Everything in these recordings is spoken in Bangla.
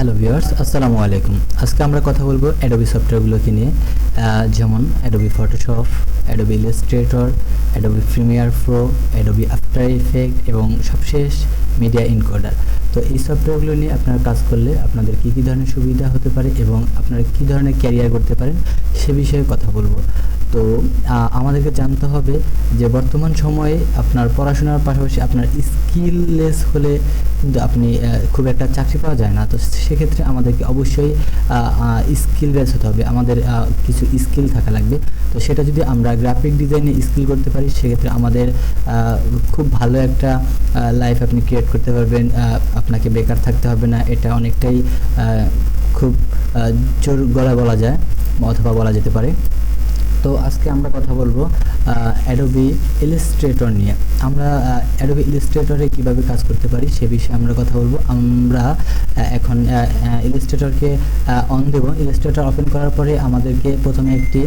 হ্যালো ভিউয়ার্স, আসসালামু আলাইকুম। আজকে আমরা কথা বলবো অ্যাডোবি সফটওয়্যারগুলোকে নিয়ে, যেমন Adobe Photoshop, Adobe Illustrator, Adobe Premiere Pro, Adobe after effect এবং সবশেষ মিডিয়া এনকোডার। তো এই সফটওয়্যারগুলো নিয়ে আপনারা কাজ করলে আপনাদের কী কী ধরনের সুবিধা হতে পারে এবং আপনারা কী ধরনের ক্যারিয়ার করতে পারেন সে বিষয়ে কথা বলবো। তো আমাদেরকে জানতে হবে যে বর্তমান সময়ে আপনার পড়াশোনার পাশাপাশি আপনার স্কিললেস হলে কিন্তু আপনি খুব একটা চাকরি পাওয়া যায় না। তো সেক্ষেত্রে আমাদেরকে অবশ্যই স্কিল বেস হতে হবে, আমাদের কিছু স্কিল থাকা লাগবে। তো সেটা যদি আমরা গ্রাফিক ডিজাইনে স্কিল করতে পারি সেক্ষেত্রে আমাদের খুব ভালো একটা লাইফ আপনি ক্রিয়েট করতে পারবেন, আপনাকে বেকার থাকতে হবে না। এটা অনেকটাই খুব জোর গলা বলা যায় অথবা বলা যেতে পারে। তো আজকে আমরা কথা বলবো অ্যাডোবি ইলাস্ট্রেটর নিয়ে। আমরা অ্যাডোবি ইলাস্ট্রেটরে কীভাবে কাজ করতে পারি সে বিষয়ে আমরা কথা বলবো। আমরা এখন ইলাস্ট্রেটরকে অন দেব। ইলাস্ট্রেটর ওপেন করার পরে আমাদেরকে প্রথমে একটি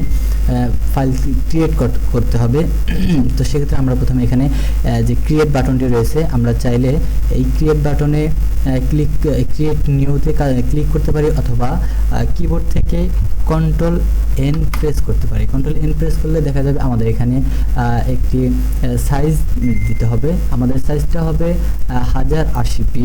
ফাইল ক্রিয়েট করতে হবে। তো সেক্ষেত্রে আমরা প্রথমে এখানে যে ক্রিয়েট বাটনটি রয়েছে, আমরা চাইলে এই ক্রিয়েট বাটনে ক্রিয়েট নিউতে ক্লিক করতে পারি অথবা কিবোর্ড থেকে কন্ট্রোল এন প্রেস করতে পারি। কন্ট্রোল এন প্রেস করলে দেখা যাবে আমাদের এখানে একটি সাইজ দিতে হবে। আমাদের সাইজটা হবে 1080p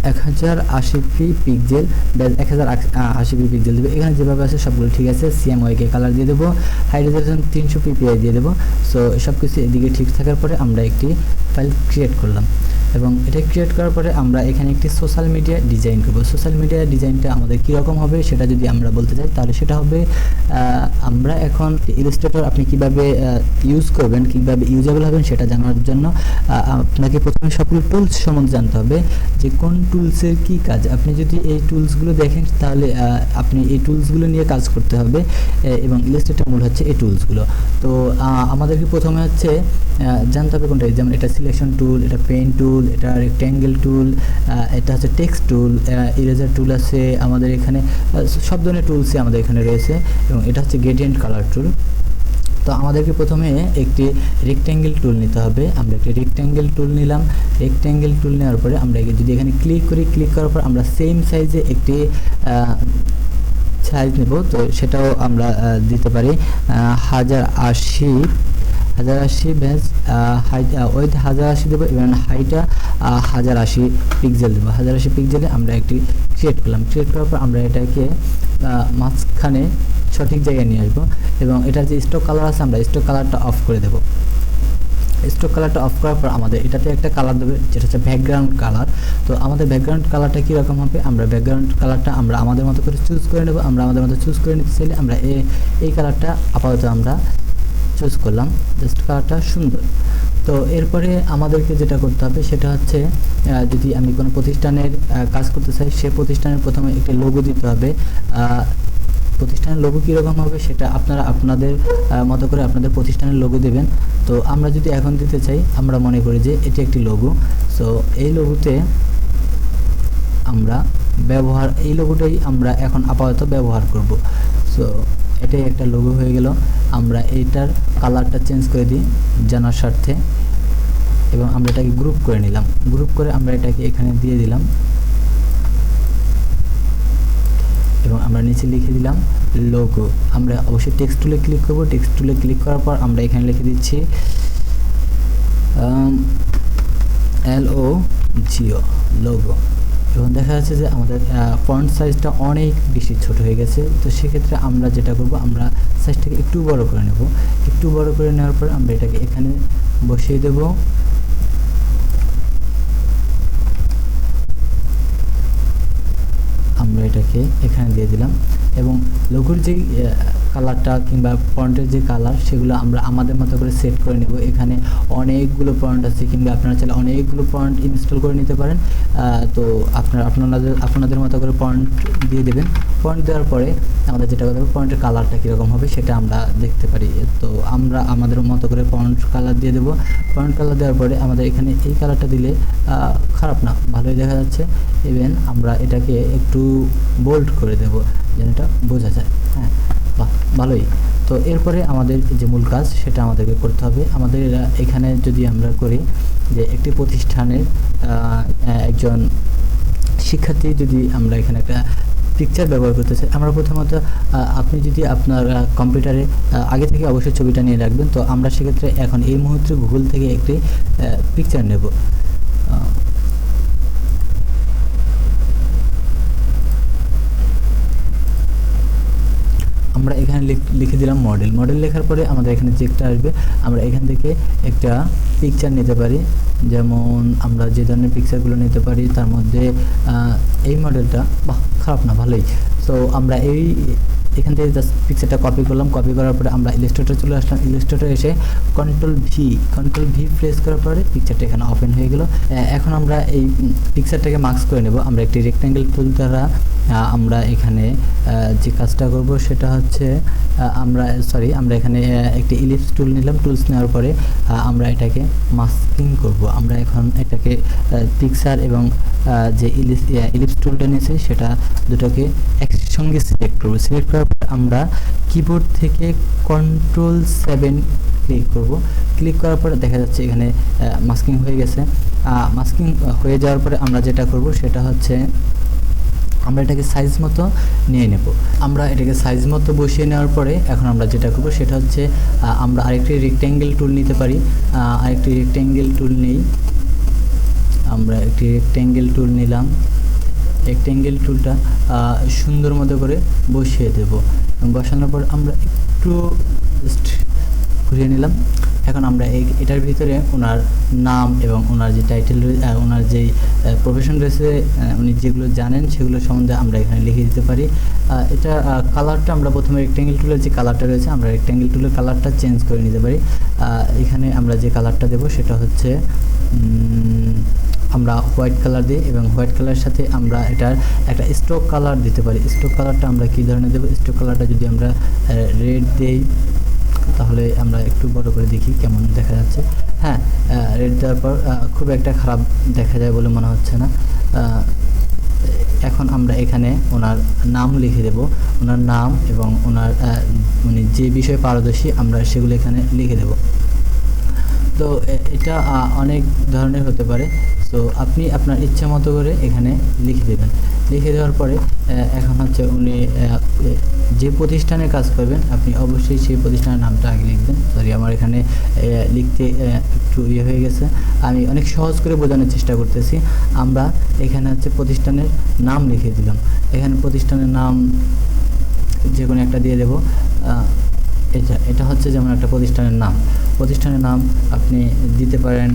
1080p pixel, 1080p pixel দেবে। এখানে যেভাবে আছে সবগুলো ঠিক আছে। সিএমওয়াইকে কালার দিয়ে দেবো, হাই রেজলিউশন 300 ppi দিয়ে দেবো। সো সব কিছু এদিকে ঠিক থাকার পরে আমরা একটি ফাইল ক্রিয়েট করলাম এবং এটা ক্রিয়েট করার পরে আমরা এখানে একটি সোশ্যাল মিডিয়া ডিজাইন করব। সোশ্যাল মিডিয়া ডিজাইনটা আমাদের কীরকম হবে সেটা যদি আমরা বলতে চাই তাহলে সেটা হবে, আমরা এখন ইলাস্ট্রেটর আপনি কীভাবে ইউজ করবেন, কীভাবে ইউজেবল হবেন সেটা জানার জন্য আপনাকে প্রথমে সবগুলো টুলস সম্বন্ধে জানতে হবে যে কোন টুলসের কী কাজ। আপনি যদি এই টুলসগুলো দেখেন তাহলে আপনি এই টুলসগুলো নিয়ে কাজ করতে হবে এবং ইলাস্ট্রেটর মূল হচ্ছে এই টুলসগুলো। তো আমাদেরকে প্রথমে হচ্ছে জানতে হবে কোনটা, যেমন এটা সিলেকশন টুল, এটা পেন টুল, এটা রেক্ট্যাঙ্গেল টুল, এটা হচ্ছে টেক্সট টুল, ইরেজার টুল আছে আমাদের এখানে, সব ধরনের টুলসই আমাদের এখানে রয়েছে এবং এটা হচ্ছে গ্রেডিয়েন্ট কালার টুল। তো আমাদেরকে প্রথমে একটি রেক্ট্যাঙ্গেল টুল নিতে হবে। আমরা একটি রেক্ট্যাঙ্গেল টুল নিলাম। রেক্ট্যাঙ্গেল টুল নেওয়ার পরে আমরা যদি এখানে ক্লিক করি, ক্লিক করার পর আমরা সেম সাইজে একটি সাইজ নেব। তো সেটাও আমরা দিতে পারি 1080 ব্যাস, হাইট ওয়েট 1080 দেবো এবং হাইটটা 1080 পিক্সেল দেবো। 1080 পিক্সেলে আমরা একটি ক্রিয়েট করলাম। ক্রিয়েট করার পর আমরা এটাকে মাঝখানে সঠিক জায়গায় নিয়ে আসবো এবং এটার যে স্টক কালার আছে আমরা স্টক কালারটা অফ করে দেবো। স্টক কালারটা অফ করার পর আমাদের এটাতে একটা কালার দেবে যেটা হচ্ছে ব্যাকগ্রাউন্ড কালার। তো আমাদের ব্যাকগ্রাউন্ড কালারটা কীরকম হবে, আমরা ব্যাকগ্রাউন্ড কালারটা আমরা আমাদের মতো করে চুজ করে নেব। আমরা আমাদের মতো চুজ করে নিতে চাইলে আমরা এই কালারটা আপাতত আমরা চুজ করলাম, জাস্ট কালারটা সুন্দর। তো এরপরে আমাদেরকে যেটা করতে হবে সেটা হচ্ছে, যদি আমি কোনো প্রতিষ্ঠানের কাজ করতে চাই সে প্রতিষ্ঠানের প্রথমে একটি লোগো দিতে হবে। প্রতিষ্ঠানের লোগো কীরকম হবে সেটা আপনারা আপনাদের মতো করে আপনাদের প্রতিষ্ঠানের লোগো দেবেন। তো আমরা যদি এখন দিতে চাই, আমরা মনে করি যে এটি একটি লোগো। সো এই লোগোতে আমরা এই লোগোটাই আমরা এখন আপাতত ব্যবহার করব। সো এটাই একটা লোগো হয়ে গেল। আমরা এইটার কালারটা চেঞ্জ করে দিই জানার স্বার্থে এবং আমরা এটাকে গ্রুপ করে নিলাম। গ্রুপ করে আমরা এটাকে এখানে দিয়ে দিলাম এবং আমরা নিচে লিখে দিলাম লোগো। আমরা অবশ্যই টেক্সট টুলে ক্লিক করব। টেক্সট টুলে ক্লিক করার পর আমরা এখানে লিখে দিচ্ছি LOGO লোগো। এবং দেখা যাচ্ছে যে আমাদের ফন্ট সাইজটা অনেক বেশি ছোট হয়ে গেছে। তো সেক্ষেত্রে আমরা যেটা করব, আমরা সাইজটাকে একটু বড় করে নেব। একটু বড় করে নেওয়ার পর আমরা এটাকে এখানে বসিয়ে দেব। আমরা এটাকে এখানে দিয়ে দিলাম এবং লোগোর যে কালারটা কিংবা ফন্টের যে কালার সেগুলো আমরা আমাদের মতো করে সেট করে নেব। এখানে অনেকগুলো ফন্ট আছে কিংবা আপনারা চাইলে অনেকগুলো ফন্ট ইনস্টল করে নিতে পারেন। তো আপনাদের মতো করে ফন্ট দিয়ে দেবেন। ফন্ট দেওয়ার পরে আমাদের যেটা করতে হবে, ফন্টের কালারটা কীরকম হবে সেটা আমরা দেখতে পারি। তো আমরা আমাদের মতো করে ফন্ট কালার দিয়ে দেবো। ফন্ট কালার দেওয়ার পরে আমাদের এখানে এই কালারটা দিলে খারাপ না, ভালোই দেখা যাচ্ছে। ইভেন আমরা এটাকে একটু বোল্ড করে দেব যেন এটা বোঝা যায়। হ্যাঁ, বাহ, ভালোই। তো এরপরে আমাদের যে মূল কাজ সেটা আমাদেরকে করতে হবে। আমাদের এখানে যদি আমরা করি যে একটি প্রতিষ্ঠানের একজন শিক্ষার্থী যদি আমরা এখানে একটা পিকচার ব্যবহার করতে চাই, আমরা প্রথমত আপনি যদি আপনার কম্পিউটারে আগে থেকে অবশ্যই ছবিটা নিয়ে রাখবেন। তো আমরা সেক্ষেত্রে এখন এই মুহূর্তে গুগল থেকে একটি পিকচার নেব। আমরা এখানে লিখে দিলাম মডেল। মডেল লেখার পরে আমাদের এখানে যেটা আসবে, আমরা এখান থেকে একটা পিকচার নিতে পারি। যেমন আমরা যে ধরনের পিকচারগুলো নিতে পারি তার মধ্যে এই মডেলটা, বাহ, খারাপ না, ভালোই। সো আমরা এখান থেকে জাস্ট পিকচারটা কপি করলাম। কপি করার পরে আমরা ইলাস্ট্রেটর চলে আসলাম। ইলাস্ট্রেটর এসে কন্ট্রোল ভি প্রেস করার পরে পিকচারটা এখানে ওপেন হয়ে গেল। এখন আমরা এই পিকচারটাকে মার্কস করে নেব। আমরা একটি রেক্ট্যাঙ্গেল টুল দ্বারা আমরা এখানে যে কাজটা করব সেটা হচ্ছে আমরা এখানে একটি ইলিপস টুল নিলাম। টুলস নেওয়ার পরে আমরা এটাকে মাস্কিং করব। আমরা এখন এটাকে পিকচার এবং যে ইলিপস টুলটা নিয়েছে সেটা দুটোকে একসঙ্গে সিলেক্ট করব। সিলেক্ট করার পর আমরা কিবোর্ড থেকে Ctrl+7 ক্লিক করব। ক্লিক করার পরে দেখা যাচ্ছে এখানে মাস্কিং হয়ে গেছে। মাস্কিং হয়ে যাওয়ার পরে আমরা যেটা করব সেটা হচ্ছে আমরা এটাকে সাইজ মতো নিয়ে নেব। আমরা এটাকে সাইজ মতো বসিয়ে নেওয়ার পরে এখন আমরা যেটা করব সেটা হচ্ছে আমরা আরেকটি রেক্ট্যাঙ্গেল টুল নিতে পারি। আরেকটি রেক্ট্যাঙ্গেল টুল নেই। আমরা একটি রেক্ট্যাঙ্গেল টুল নিলাম। রেক্ট্যাঙ্গেল টুলটা সুন্দর মতো করে বসিয়ে দেব। বসানোর পর আমরা একটু জাস্ট ঘুরিয়ে নিলাম। এখন আমরা এটার ভিতরে ওনার নাম এবং ওনার যে টাইটেল, ওনার যেই প্রফেশন রয়েছে, উনি যেগুলো জানেন সেগুলো সম্বন্ধে আমরা এখানে লিখে দিতে পারি। এটা কালারটা আমরা প্রথমে রেক্ট্যাঙ্গেল টুলের যে কালারটা রয়েছে আমরা রেক্ট্যাঙ্গেল টুলের কালারটা চেঞ্জ করে নিতে পারি। এখানে আমরা যে কালারটা দেব সেটা হচ্ছে আমরা হোয়াইট কালার দিই এবং হোয়াইট কালারের সাথে আমরা এটার একটা স্ট্রোক কালার দিতে পারি। স্ট্রোক কালারটা আমরা কী ধরনের দেবো? স্ট্রোক কালারটা যদি আমরা রেড দেই তাহলে আমরা একটু বড় করে দেখি কেমন দেখা যাচ্ছে। হ্যাঁ, রেড দেওয়ার পর খুব একটা খারাপ দেখা যায় বলে মনে হচ্ছে না। এখন আমরা এখানে ওনার নাম লিখে দেব। ওনার নাম এবং ওনার উনি যে বিষয়ে পারদর্শী আমরা সেগুলো এখানে লিখে দেব। তো এটা অনেক ধরনের হতে পারে। তো আপনি আপনার ইচ্ছা মতো করে এখানে লিখে দেবেন। লিখে দেওয়ার পরে এখন হচ্ছে উনি যে প্রতিষ্ঠানে কাজ করবেন আপনি অবশ্যই সেই প্রতিষ্ঠানের নামটা আগে লিখবেন। সরি, আমার এখানে লিখতে একটু হয়ে গেছে। আমি অনেক সহজ করে বোঝানোর চেষ্টা করতেছি। আমরা এখানে হচ্ছে প্রতিষ্ঠানের নাম লিখে দিলাম। এখানে প্রতিষ্ঠানের নাম যে কোনো একটা দিয়ে দেব। এটা হচ্ছে যেমন একটা প্রতিষ্ঠানের নাম। প্রতিষ্ঠানের নাম আপনি দিতে পারেন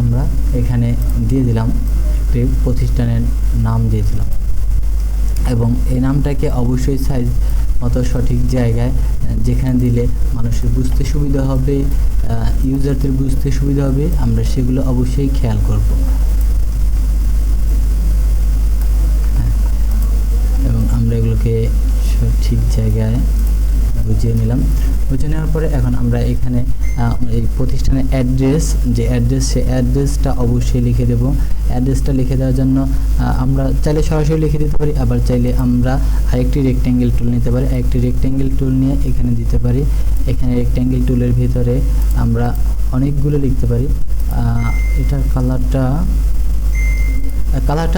আমরা এখানে দিয়ে দিলাম একটি প্রতিষ্ঠানের নাম দিয়ে দিলাম এবং এই নামটাকে অবশ্যই সাইজ মতো সঠিক জায়গায় যেখানে দিলে মানুষের বুঝতে সুবিধা হবে, ইউজারদের বুঝতে সুবিধা হবে, আমরা সেগুলো অবশ্যই খেয়াল করব। এবং আমরা এগুলোকে সঠিক জায়গায় বুঝিয়ে নিলাম। বুঝে নেওয়ার পরে এখন আমরা এখানে এই প্রতিষ্ঠানের অ্যাড্রেস, যে অ্যাড্রেস সে অ্যাড্রেসটা অবশ্যই লিখে দেব। অ্যাড্রেসটা লিখে দেওয়ার জন্য আমরা চাইলে সরাসরি লিখে দিতে পারি, আবার চাইলে আমরা আরেকটি রেক্ট্যাঙ্গেল টুল নিতে পারি। আরেকটি রেক্ট্যাঙ্গেল টুল নিয়ে এখানে দিতে পারি। এখানে রেক্ট্যাঙ্গেল টুলের ভিতরে আমরা অনেকগুলো লিখতে পারি। এটার কালারটা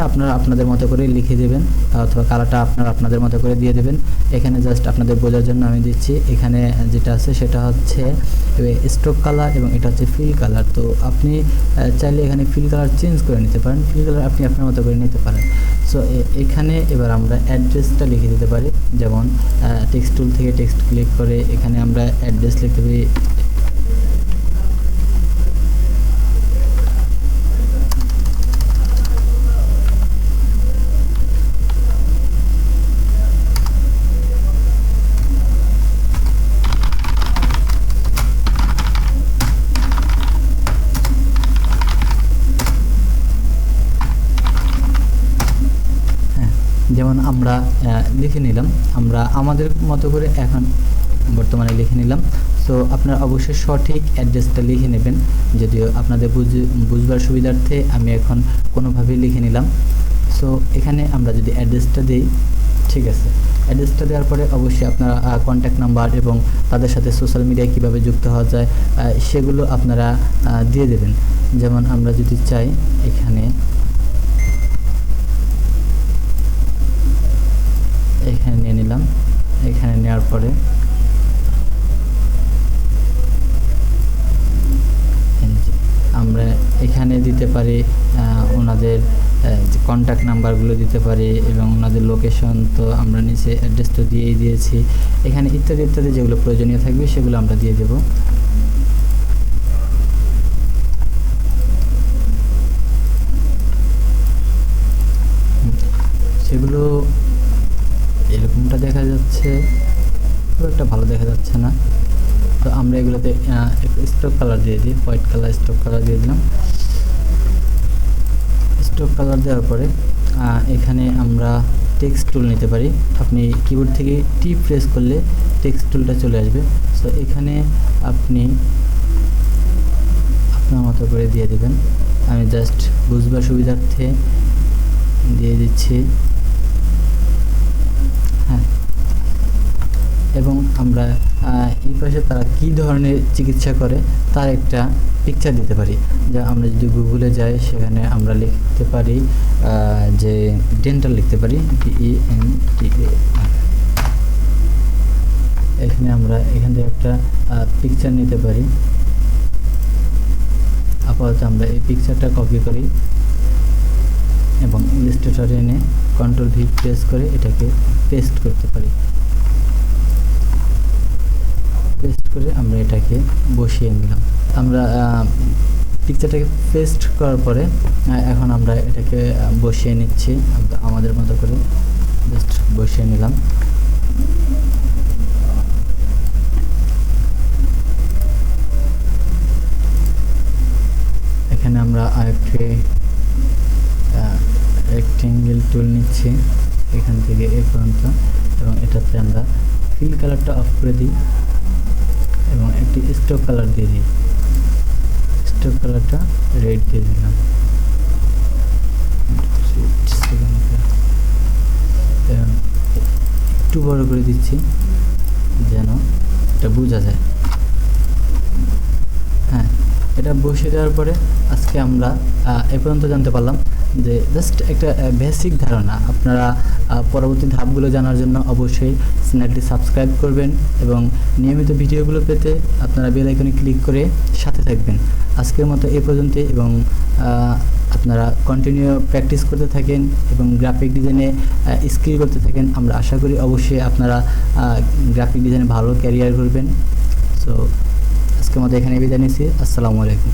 আপনারা আপনাদের মতো করে লিখে দেবেন অথবা কালারটা আপনারা আপনাদের মতো করে দিয়ে দেবেন। এখানে জাস্ট আপনাদের বোঝার জন্য আমি দিচ্ছি। এখানে যেটা আছে সেটা হচ্ছে স্ট্রোক কালার এবং এটা হচ্ছে ফিল কালার। তো আপনি চাইলে এখানে ফিল কালার চেঞ্জ করে নিতে পারেন। ফিল কালার আপনি আপনার মতো করে নিতে পারেন। সো এখানে এবার আমরা অ্যাড্রেসটা লিখে দিতে পারি। যেমন টেক্সট টুল থেকে টেক্সট ক্লিক করে এখানে আমরা অ্যাড্রেস লিখতে পারি। যেমন আমরা লিখে নিলাম। আমরা আমাদের মতো করে এখন বর্তমানে লিখে নিলাম। সো আপনারা অবশ্যই সঠিক অ্যাড্রেসটা লিখে নেবেন, যদিও আপনাদের বুঝবার সুবিধার্থে আমি এখন কোনোভাবেই লিখে নিলাম। সো এখানে আমরা যদি অ্যাড্রেসটা দিই, ঠিক আছে, অ্যাড্রেসটা দেওয়ার পরে অবশ্যই আপনারা কন্ট্যাক্ট নাম্বার এবং তাদের সাথে সোশ্যাল মিডিয়ায় কীভাবে যুক্ত হওয়া যায় সেগুলো আপনারা দিয়ে দেবেন। যেমন আমরা যদি চাই এখানে নিয়ে নিলাম, এখানে নেওয়ার পরে আমরা এখানে দিতে পারি ওনাদের কন্ট্যাক্ট নাম্বারগুলো দিতে পারি এবং ওনাদের লোকেশন, তো আমরা নিচে অ্যাড্রেস তো দিয়েই দিয়েছি। এখানে ইত্যাদি ইত্যাদি যেগুলো প্রয়োজনীয় থাকবে সেগুলো আমরা দিয়ে দেব। সেগুলো এরকমটা দেখা যাচ্ছে, খুব একটা ভালো দেখা যাচ্ছে না, তো আমরা এগুলোতে স্ট্রোক কালার দিয়ে দিই, হোয়াইট কালার স্ট্রোক কালার দিয়ে দিলাম। স্ট্রোক কালার দেওয়ার পরে এখানে আমরা টেক্সট টুল নিতে পারি। আপনি কিবোর্ড থেকে টি প্রেস করলে টেক্সট টুলটা চলে আসবে। সো এখানে আপনি আপনার মতো করে দিয়ে দেবেন, আমি জাস্ট বুঝবার সুবিধার্থে দিয়ে দিচ্ছি। হ্যাঁ, এবং আমরা এই পাশে তারা কী ধরনের চিকিৎসা করে তার একটা পিকচার দিতে পারি। যা আমরা যদি গুগলে যাই সেখানে আমরা লিখতে পারি যে ডেন্টাল লিখতে পারি, DENTAL। এখানে আমরা এখান থেকে একটা পিকচার নিতে পারি। আপাতত আমরা এই পিকচারটা কপি করি এবং ইলাস্ট্রেটরে এনে কন্ট্রোল ভি প্রেস করে এটাকে পেস্ট করতে পারি। পেস্ট করে আমরা এটাকে বসিয়ে নিলাম। আমরা পিকচারটাকে পেস্ট করার পরে এখন আমরা এটাকে বসিয়ে নিচ্ছি আমাদের মতো করে, জাস্ট বসিয়ে নিলাম। এখানে আমরা আরেকটি রেক্টেঙ্গেল টুল নিচ্ছি এখান থেকে এ পর্যন্ত, এবং এটাতে আমরা ফিল কালারটা অফ করে দিই এবং একটি স্ট্রোক কালার দিয়ে দিই। স্ট্রোক কালারটা রেড দিয়ে দিলাম, একটু বড় করে দিচ্ছি যেন এটা বোঝা যায়। হ্যাঁ, এটা বসিয়ে দেওয়ার পরে আজকে আমরা এ পর্যন্ত জানতে পারলাম যে জাস্ট একটা বেসিক ধারণা। আপনারা পরবর্তী ধাপগুলো জানার জন্য অবশ্যই চ্যানেলটি সাবস্ক্রাইব করবেন এবং নিয়মিত ভিডিওগুলো পেতে আপনারা বেল আইকনে ক্লিক করে সাথে থাকবেন। আজকের মতো এই পর্যন্তই, এবং আপনারা কন্টিনিউ প্র্যাকটিস করতে থাকেন এবং গ্রাফিক ডিজাইনে স্কিল করতে থাকেন। আমরা আশা করি অবশ্যই আপনারা গ্রাফিক ডিজাইনে ভালো ক্যারিয়ার করবেন। সো আজকের মতো এখানে বিদায় নিচ্ছি। আসসালামু আলাইকুম।